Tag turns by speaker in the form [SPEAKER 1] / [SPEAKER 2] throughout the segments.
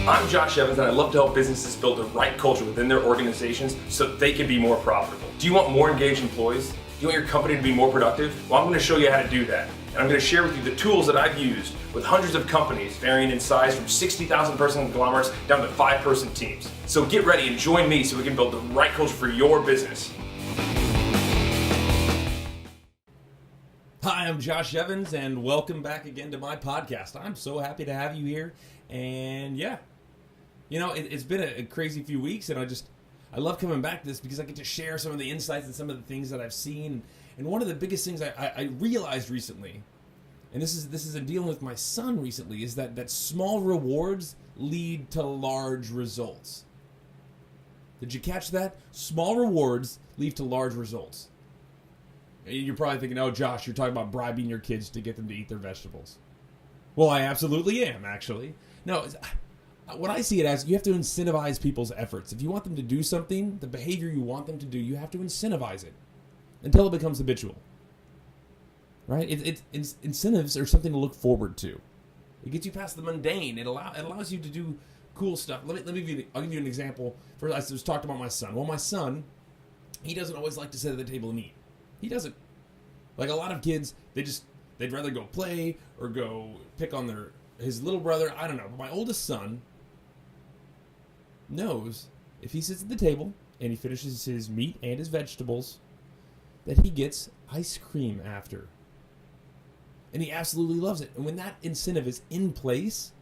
[SPEAKER 1] I'm Josh Evans, and I love to help businesses build the right culture within their organizations so they can be more profitable. Do you want more engaged employees? Do you want your company to be more productive? Well, I'm going to show you how to do that. And I'm going to share with you the tools that I've used with hundreds of companies varying in size from 60,000 person conglomerates down to 5-person teams. So get ready and join me so we can build the right culture for your business.
[SPEAKER 2] Hi, I'm Josh Evans, and welcome back again to my podcast. I'm so happy to have you here. And yeah, you know, it's been a crazy few weeks, and I love coming back to this because I get to share some of the insights and some of the things that I've seen. And one of the biggest things I realized recently, and this is in dealing with my son recently, is that small rewards lead to large results. Did you catch that? Small rewards lead to large results. You're probably thinking, oh, Josh, you're talking about bribing your kids to get them to eat their vegetables. Well, I absolutely am, actually. No, what I see it as, you have to incentivize people's efforts. If you want them to do something, the behavior you want them to do, you have to incentivize it until it becomes habitual. Right? Incentives are something to look forward to. It gets you past the mundane. It allows you to do cool stuff. I'll give you an example. First, I was talking about my son. Well, my son, he doesn't always like to sit at the table and eat. He doesn't. Like a lot of kids, they'd rather go play or go pick on his little brother. I don't know. But my oldest son knows if he sits at the table and he finishes his meat and his vegetables, that he gets ice cream after. And he absolutely loves it. And when that incentive is in place,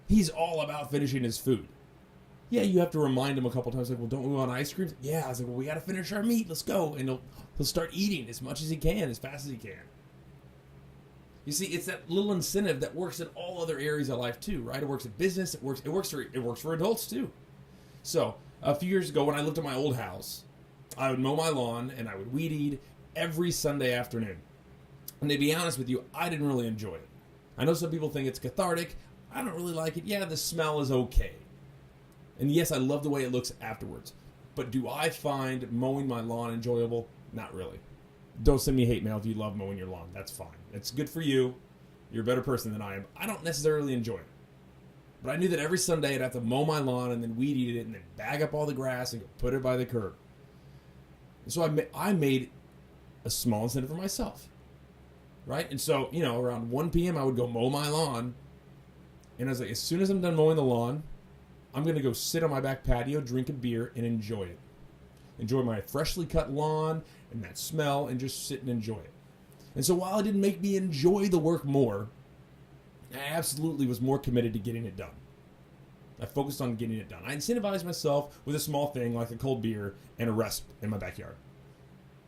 [SPEAKER 2] he's all about finishing his food. Yeah, you have to remind him a couple times, like, well, don't we want ice cream? Yeah, I was like, well, we got to finish our meat. Let's go. And he'll start eating as much as he can, as fast as he can. You see, it's that little incentive that works in all other areas of life too, right? It works in business. It works for adults too. So a few years ago, when I lived at my old house, I would mow my lawn and I would weed eat every Sunday afternoon. And to be honest with you, I didn't really enjoy it. I know some people think it's cathartic. I don't really like it. Yeah, the smell is okay. And yes, I love the way it looks afterwards. But do I find mowing my lawn enjoyable? Not really. Don't send me hate mail if you love mowing your lawn. That's fine. It's good for you. You're a better person than I am. I don't necessarily enjoy it. But I knew that every Sunday I'd have to mow my lawn and then weed eat it and then bag up all the grass and go put it by the curb. And so I made a small incentive for myself. Right? And so, around 1 p.m. I would go mow my lawn. And I was like, as soon as I'm done mowing the lawn, I'm going to go sit on my back patio, drink a beer, and enjoy it. Enjoy my freshly cut lawn and that smell and just sit and enjoy it. And so while it didn't make me enjoy the work more, I absolutely was more committed to getting it done. I focused on getting it done. I incentivized myself with a small thing like a cold beer and a rest in my backyard.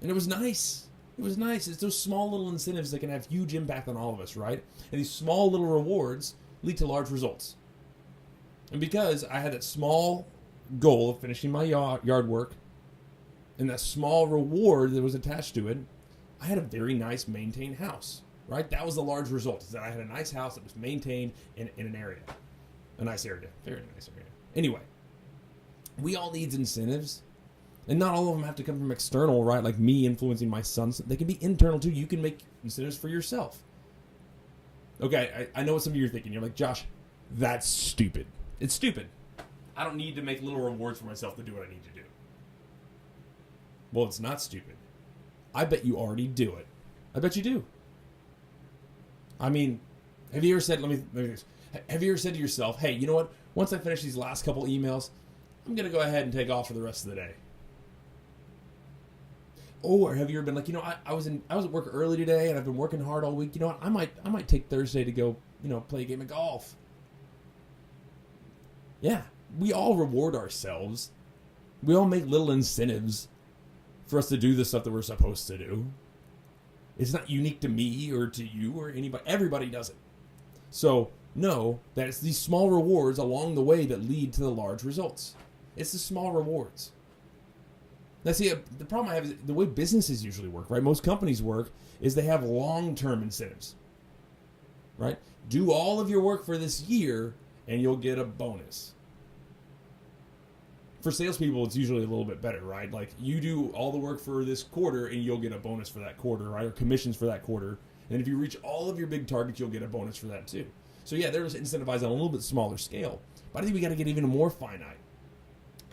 [SPEAKER 2] And it was nice. It was nice. It's those small little incentives that can have huge impact on all of us, right? And these small little rewards lead to large results. And because I had that small goal of finishing my yard work and that small reward that was attached to it, I had a very nice maintained house, right? That was the large result, is that I had a nice house that was maintained in an area. A nice area. Very nice area. Anyway, we all need incentives. And not all of them have to come from external, right? Like me influencing my son. They can be internal too. You can make incentives for yourself. Okay, I know what some of you are thinking. You're like, Josh, that's stupid. It's stupid. I don't need to make little rewards for myself to do what I need to do. Well, it's not stupid. I bet you already do it. I bet you do. I mean, have you ever said, have you ever said to yourself, hey, you know what? Once I finish these last couple emails, I'm going to go ahead and take off for the rest of the day. Or have you ever been like, I was at work early today and I've been working hard all week. You know what? I might take Thursday to go, play a game of golf. Yeah, we all reward ourselves. We all make little incentives for us to do the stuff that we're supposed to do. It's not unique to me or to you or anybody. Everybody does it. So know that it's these small rewards along the way that lead to the large results. It's the small rewards. Now, see, the problem I have is the way businesses usually work, right? Most companies work is they have long-term incentives, right? Do all of your work for this year and you'll get a bonus. For salespeople, it's usually a little bit better, right? Like, you do all the work for this quarter and you'll get a bonus for that quarter, right? Or commissions for that quarter. And if you reach all of your big targets, you'll get a bonus for that too. So yeah, they're incentivized on a little bit smaller scale. But I think we got to get even more finite.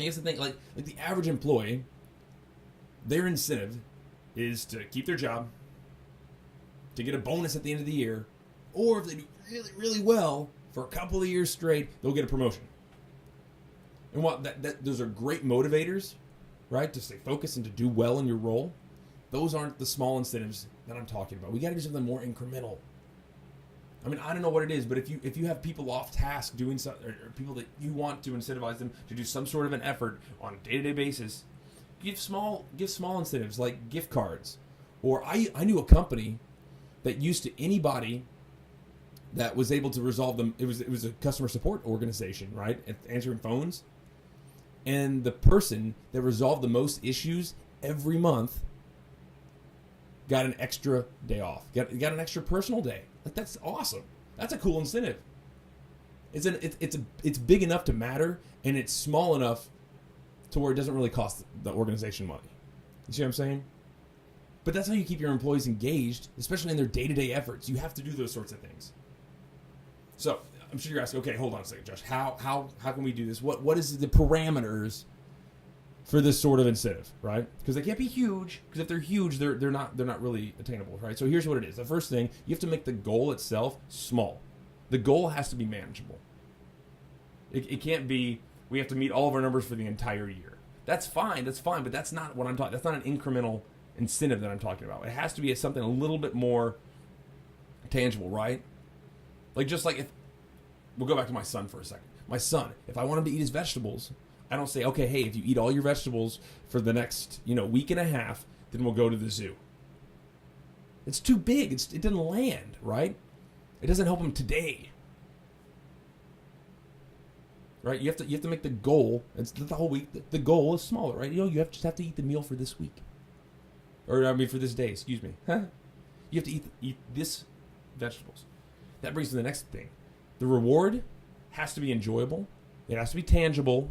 [SPEAKER 2] I guess the thing, like the average employee, their incentive is to keep their job, to get a bonus at the end of the year, or if they do really, really well for a couple of years straight, they'll get a promotion. And what those are great motivators, right? To stay focused and to do well in your role. Those aren't the small incentives that I'm talking about. We got to do something more incremental. I mean, I don't know what it is, but if you have people off task doing something, or people that you want to incentivize them to do some sort of an effort on a day-to-day basis, give small incentives like gift cards. Or I knew a company that used to anybody that was able to resolve them. It was a customer support organization, right? Answering phones. And the person that resolved the most issues every month got an extra day off. Got an extra personal day. Like, that's awesome. That's a cool incentive. It's big enough to matter, and it's small enough to where it doesn't really cost the organization money. You see what I'm saying? But that's how you keep your employees engaged, especially in their day-to-day efforts. You have to do those sorts of things. So I'm sure you're asking, okay, hold on a second, Josh. How can we do this? What is the parameters for this sort of incentive, right? Because they can't be huge. Because if they're huge, they're not really attainable, right? So here's what it is. The first thing, you have to make the goal itself small. The goal has to be manageable. It can't be we have to meet all of our numbers for the entire year. That's fine, but that's not what I'm talking. That's not an incremental incentive that I'm talking about. It has to be something a little bit more tangible, right? Like, just like if we'll go back to my son for a second. My son, if I want him to eat his vegetables, I don't say, okay, hey, if you eat all your vegetables for the next, week and a half, then we'll go to the zoo. It's too big. It doesn't land, right? It doesn't help him today. Right? You have to make the goal. It's the whole week. The goal is smaller, right? You just have to eat the meal for this week. Or, for this day, excuse me. Huh? You have to eat this vegetables. That brings to the next thing. The reward has to be enjoyable. It has to be tangible.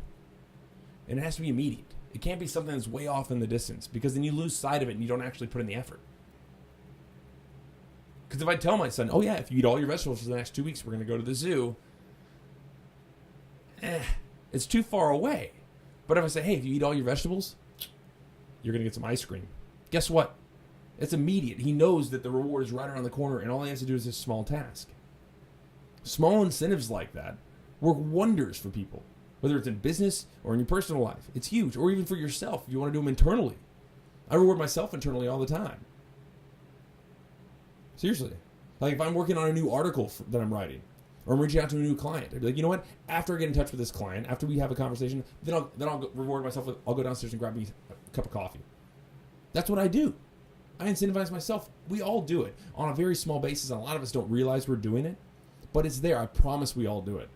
[SPEAKER 2] And it has to be immediate. It can't be something that's way off in the distance, because then you lose sight of it and you don't actually put in the effort. Because if I tell my son, oh yeah, if you eat all your vegetables for the next 2 weeks, we're going to go to the zoo, it's too far away. But if I say, hey, if you eat all your vegetables, you're going to get some ice cream. Guess what? It's immediate. He knows that the reward is right around the corner, and all he has to do is this small task. Small incentives like that work wonders for people, whether it's in business or in your personal life. It's huge. Or even for yourself, if you want to do them internally. I reward myself internally all the time. Seriously. Like, if I'm working on a new article that I'm writing, or I'm reaching out to a new client, I'd be like, you know what? After I get in touch with this client, after we have a conversation, then I'll reward myself with, I'll go downstairs and grab me a cup of coffee. That's what I do. I incentivize myself. We all do it on a very small basis. And a lot of us don't realize we're doing it, but it's there. I promise we all do it.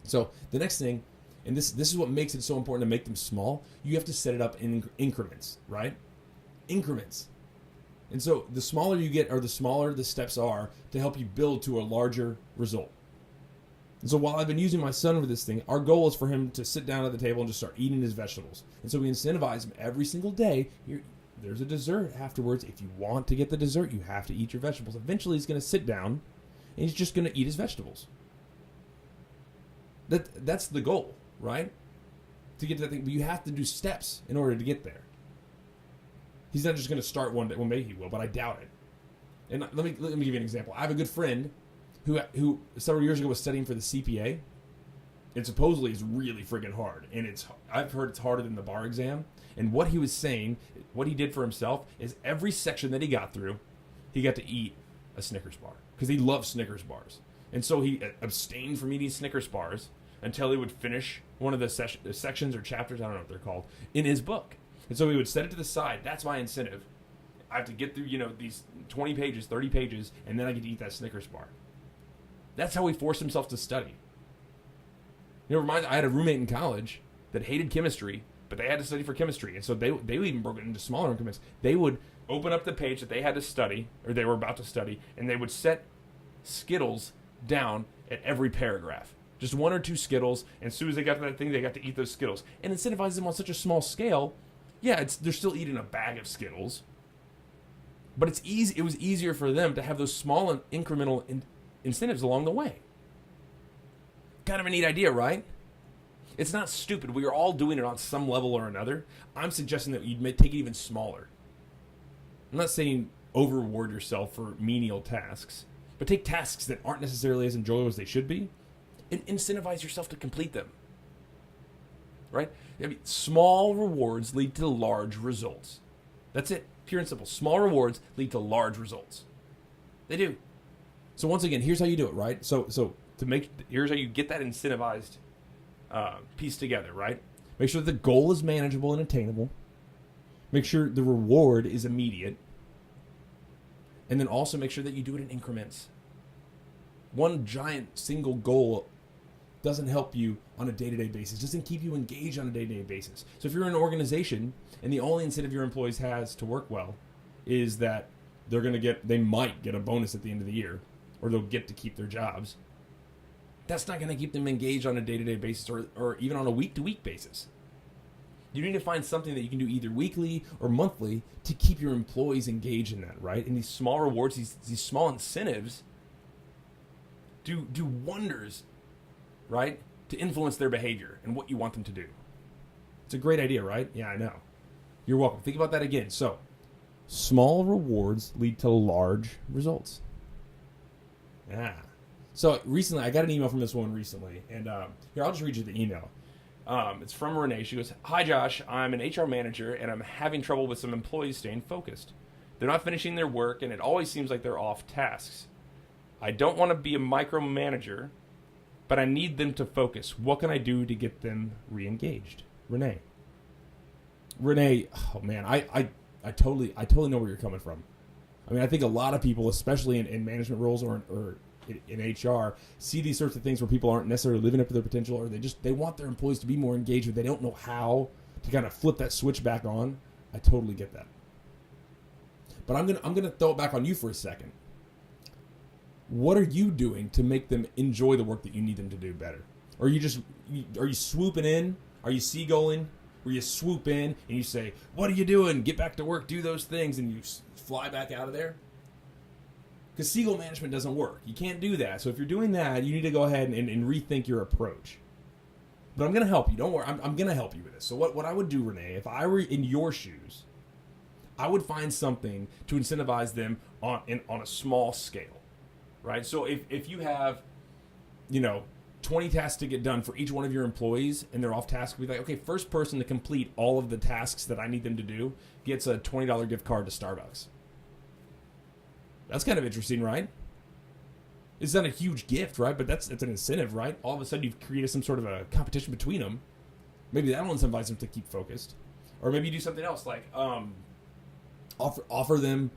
[SPEAKER 2] So the next thing, and this is what makes it so important to make them small, you have to set it up in increments, right? Increments. And so the smaller you get, or the smaller the steps are to help you build to a larger result. And so while I've been using my son with this thing, our goal is for him to sit down at the table and just start eating his vegetables. And so we incentivize him every single day. There's a dessert afterwards. If you want to get the dessert, you have to eat your vegetables. Eventually he's going to sit down and he's just going to eat his vegetables. That's the goal, right? To get to that thing. But you have to do steps in order to get there. He's not just going to start one day. Well, maybe he will, but I doubt it. And let me give you an example. I have a good friend who several years ago was studying for the CPA. And supposedly is really friggin' hard. And I've heard it's harder than the bar exam. And what he was saying, what he did for himself, is every section that he got through, he got to eat a Snickers bar. Because he loves Snickers bars. And so he abstained from eating Snickers bars until he would finish one of the sections or chapters, I don't know what they're called, in his book. And so he would set it to the side. That's my incentive. I have to get through, these 20 pages, 30 pages, and then I get to eat that Snickers bar. That's how he forced himself to study. I had a roommate in college that hated chemistry, but they had to study for chemistry. And so they even broke it into smaller increments. They would open up the page that they had to study, or they were about to study, and they would set Skittles down at every paragraph. Just 1 or 2 Skittles, and as soon as they got to that thing, they got to eat those Skittles. And incentivize them on such a small scale. Yeah, they're still eating a bag of Skittles, but it's easy. It was easier for them to have those small and incremental incentives along the way. Kind of a neat idea, right? It's not stupid. We are all doing it on some level or another. I'm suggesting that you may take it even smaller. I'm not saying over-reward yourself for menial tasks, but take tasks that aren't necessarily as enjoyable as they should be and incentivize yourself to complete them. Right? I mean, small rewards lead to large results. That's it. Pure and simple. Small rewards lead to large results. They do. So once again, here's how you do it, right? Here's how you get that incentivized piece together, right? Make sure the goal is manageable and attainable. Make sure the reward is immediate. And then also make sure that you do it in increments. One giant single goal doesn't help you on a day-to-day basis. Doesn't keep you engaged on a day-to-day basis. So if you're in an organization and the only incentive your employees has to work well is that they might get a bonus at the end of the year, or they'll get to keep their jobs, that's not going to keep them engaged on a day-to-day basis or even on a week-to-week basis. You need to find something that you can do either weekly or monthly to keep your employees engaged in that, right? And these small rewards, these small incentives do wonders, right, to influence their behavior and what you want them to do. It's a great idea, right? Yeah, I know. You're welcome. Think about that again. So, small rewards lead to large results. Yeah. So recently, I got an email from this woman recently, and here, I'll just read you the email. It's from Renee. She goes, "Hi Josh, I'm an HR manager, and I'm having trouble with some employees staying focused. They're not finishing their work, and it always seems like they're off tasks. I don't want to be a micromanager, but I need them to focus. What can I do to get them re-engaged?" Renee, oh man, I totally know where you're coming from. I mean, I think a lot of people, especially in management roles or in HR, see these sorts of things where people aren't necessarily living up to their potential, or they want their employees to be more engaged, but they don't know how to kind of flip that switch back on. I totally get that. But I'm gonna throw it back on you for a second. What are you doing to make them enjoy the work that you need them to do better? Or are you swooping in? Are you seagulling? Where you swoop in and you say, "What are you doing? Get back to work, do those things," and you fly back out of there? Because seagull management doesn't work. You can't do that. So if you're doing that, you need to go ahead and rethink your approach. But I'm going to help you. Don't worry. I'm going to help you with this. So what I would do, Renee, if I were in your shoes, I would find something to incentivize them on a small scale, right? So if you have, 20 tasks to get done for each one of your employees and they're off task, be like, okay, first person to complete all of the tasks that I need them to do gets a $20 gift card to Starbucks. That's kind of interesting, right? It's not a huge gift, right? But it's an incentive, right? All of a sudden you've created some sort of a competition between them. Maybe that'll incentivize them to keep focused. Or maybe you do something else like offer them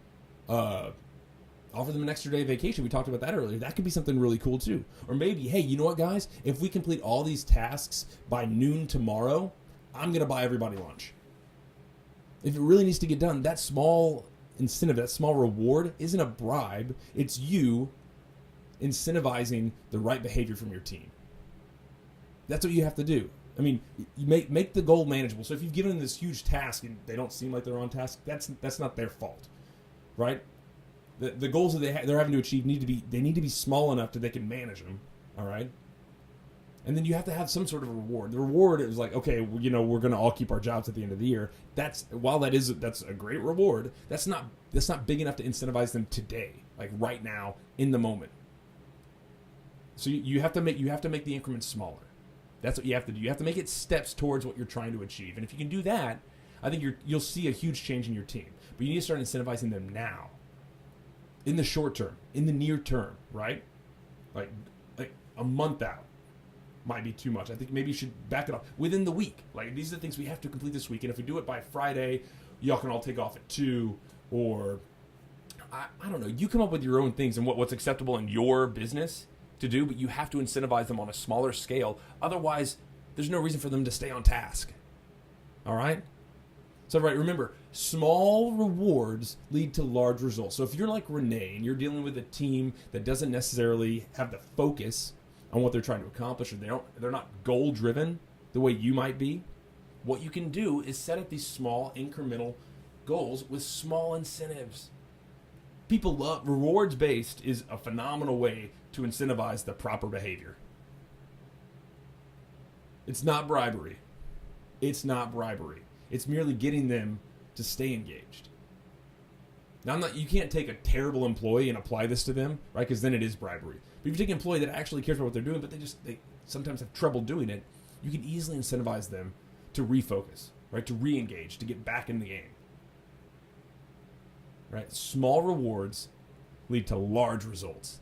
[SPEAKER 2] an extra day of vacation. We talked about that earlier. That could be something really cool too. Or maybe, hey, you know what, guys? If we complete all these tasks by noon tomorrow, I'm going to buy everybody lunch. If it really needs to get done, that small incentive, that small reward isn't a bribe. It's you incentivizing the right behavior from your team. That's what you have to do. I mean, you make the goal manageable. So if you've given them this huge task and they don't seem like they're on task, that's not their fault, right? The goals that they're having to achieve need to be small enough that they can manage them. All right. And then you have to have some sort of a reward. The reward is like, okay, we're going to all keep our jobs at the end of the year. That's a great reward. That's not big enough to incentivize them today, like right now in the moment. So you have to make the increments smaller. That's what you have to do. You have to make it steps towards what you're trying to achieve. And if you can do that, I think you'll see a huge change in your team. But you need to start incentivizing them now, in the short term, in the near term, right? Like a month out might be too much. I think maybe you should back it up within the week. Like, these are the things we have to complete this week, and if we do it by Friday, y'all can all take off at 2, or I don't know. You come up with your own things and what's acceptable in your business to do, but you have to incentivize them on a smaller scale. Otherwise, there's no reason for them to stay on task. All right? So, right, remember, small rewards lead to large results. So if you're like Renee and you're dealing with a team that doesn't necessarily have the focus on what they're trying to accomplish, or they're not goal-driven the way you might be, what you can do is set up these small incremental goals with small incentives. People love rewards-based is a phenomenal way to incentivize the proper behavior. It's not bribery. It's not bribery. It's merely getting them to stay engaged. Now, you can't take a terrible employee and apply this to them, right? Because then it is bribery. But if you take an employee that actually cares about what they're doing, but they sometimes have trouble doing it, you can easily incentivize them to refocus, right? To re-engage, to get back in the game. Right? Small rewards lead to large results.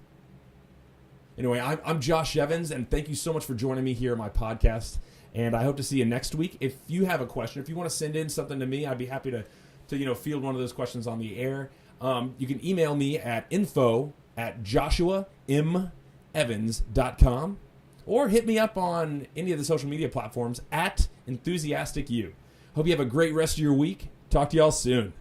[SPEAKER 2] Anyway, I'm Josh Evans, and thank you so much for joining me here on my podcast. And I hope to see you next week. If you have a question, if you want to send in something to me, I'd be happy to field one of those questions on the air. You can email me at info@joshuamevans.com or hit me up on any of the social media platforms at EnthusiasticU. Hope you have a great rest of your week. Talk to y'all soon.